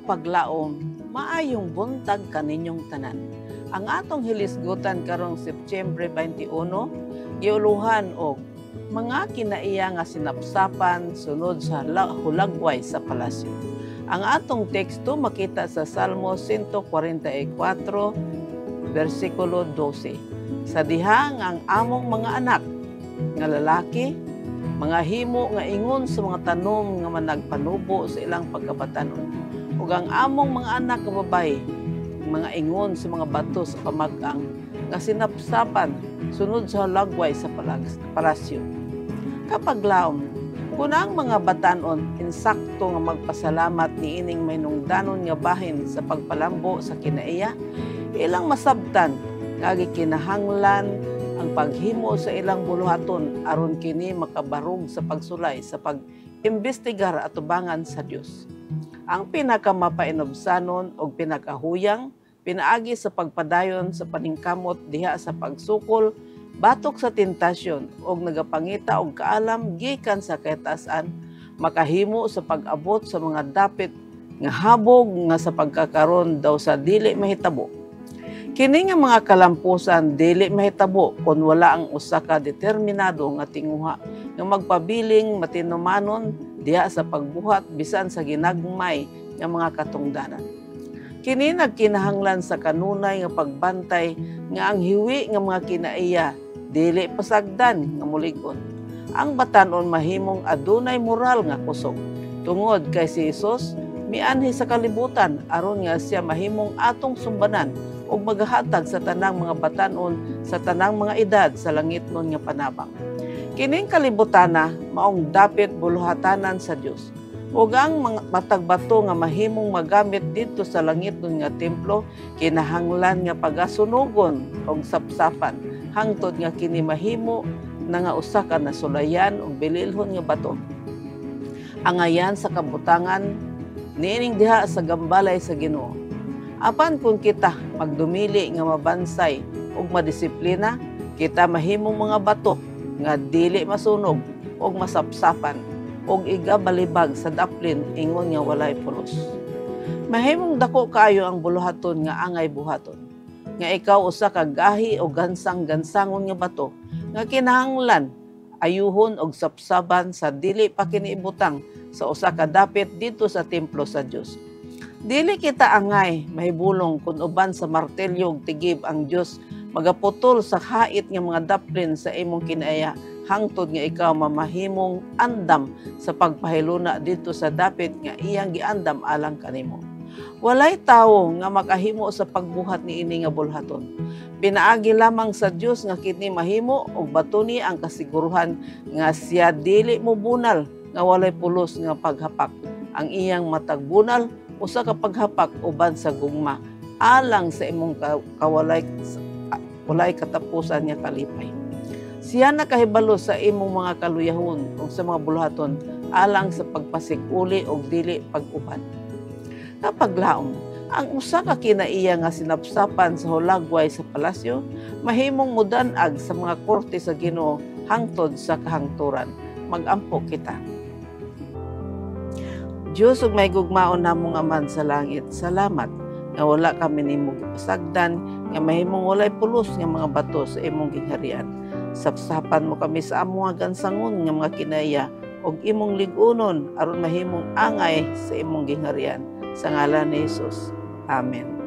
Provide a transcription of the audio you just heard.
kapaglaom, maayong buntag kaninyong tanan. Ang atong hilisgutan karong Setyembre 21, giuluhan og mga kinaiya nga sinapsapan sunod sa hulagway sa palasyo. Ang atong teksto makita sa Salmo 144, versikulo 12. Sa diha ang among mga anak nga lalaki, mga himo nga ingon sa mga tanom nga managpanubo sa ilang pagkabatanon. Ug ang among mga anak nga babaye, mga ingon sa mga bato sa pamag-ang nga sinapsapan sunod sa lagway sa palasyo. Kapag laom, kung ang mga batanon insakto nga magpasalamat ni ining mahinungdanon nga bahin sa pagpalambo sa kinaiya, ilang masabtan nga gikinahanglan ang paghimo sa ilang buluhaton aron kini makabarog sa pagsulay sa pag-imbestigar at tubangan sa Dios. Ang pinakamapainobsanon o pinakahuyang pinaagi sa pagpadayon sa paningkamot diha sa pagsukol batok sa tentasyon o nagapangita og kaalam gikan sa kataas-an makahimo sa pag-abot sa mga dapit nga habog nga sa pagkakaron daw sa dili mahitabo. Kini nga mga kalampusan dili mahitabo kung wala ang usa ka determinado nga tinguha nga magpabiling matinumanon diha sa pagbuhat bisan sa ginagmay nga mga katungdanan. Kini nagkinahanglan sa kanunay nga pagbantay nga ang hiwi nga mga kinaiya dili pasagdan nga mulig-on. Ang batanon mahimong adunay moral nga kusog tungod kay si Hesus mianhi sa kalibutan aron nga siya mahimong atong sumbanan ug maghatag sa tanang mga batanon sa tanang mga edad sa langitnon nga panabang. Kining kalibutana maong dapit buluhatanan sa Dios. Ug ang matag bato nga mahimong magamit dito sa langitnon nga templo kinahanglan nga pagasunugon og sapsapan hangtod nga kini mahimo na nga usa ka nasulayan og bililhon nga bato. Angayan sa kabutangan niining diha sa gambalay sa Ginoo. Apan kung kita magdumili nga mabansay ug madisiplina, kita mahimong mga bato nga dili masunog ug masapsapan ug igabalibag sa daplin ingon nga walay pulos. Mahimong dako kaayo ang buluhaton nga angay buhaton. Nga ikaw usa ka gahi o gansang-gansangon nga bato nga kinahanglan ayuhon og sapsaban sa dili pa kiniibutang sa usa ka dapit dito sa templo sa Dios. Dili kita angay mahibulong kung uban sa martelyo ug tigib ang Dios magaputol sa hait nga mga daplin sa imong kinaya hangtod nga ikaw mamahimong andam sa pagpahiluna dito sa dapit nga iyang giandam alang kanimo. Walay tawo nga makahimo sa pagbuhat niini nga bulhaton. Pinaagi lamang sa Dios nga kini mahimo ug batuni ang kasiguruhan nga siya dili mo bunal nga walay pulos nga paghapak. Ang iyang matag bunal usa ka paghapak uban sa gugma alang sa imong walay katapusan nga kalipay. Siya nakahibalo sa imong mga kaluyahon ug sa mga buluhaton alang sa pagpasiguli og dili pag-uban. Kapag laom, ang usa ka kinaiya nga sinapsapan sa hulagway sa palasyo mahimong mudan-ag sa mga korte sa Ginoo hangtod sa kahangturan. Mag-ampo kita. Diyos ug may gugmaon namong Aman sa langit, salamat nga wala kami nimo gipasagdan nga mahimong walay pulos nga mga bato sa imong gingharian. Sapsapan mo kami sa among gansangon nga mga kinaya ug imong lig-unon aron mahimong angay sa imong gingharian. Sa ngalan ni Jesus. Amen.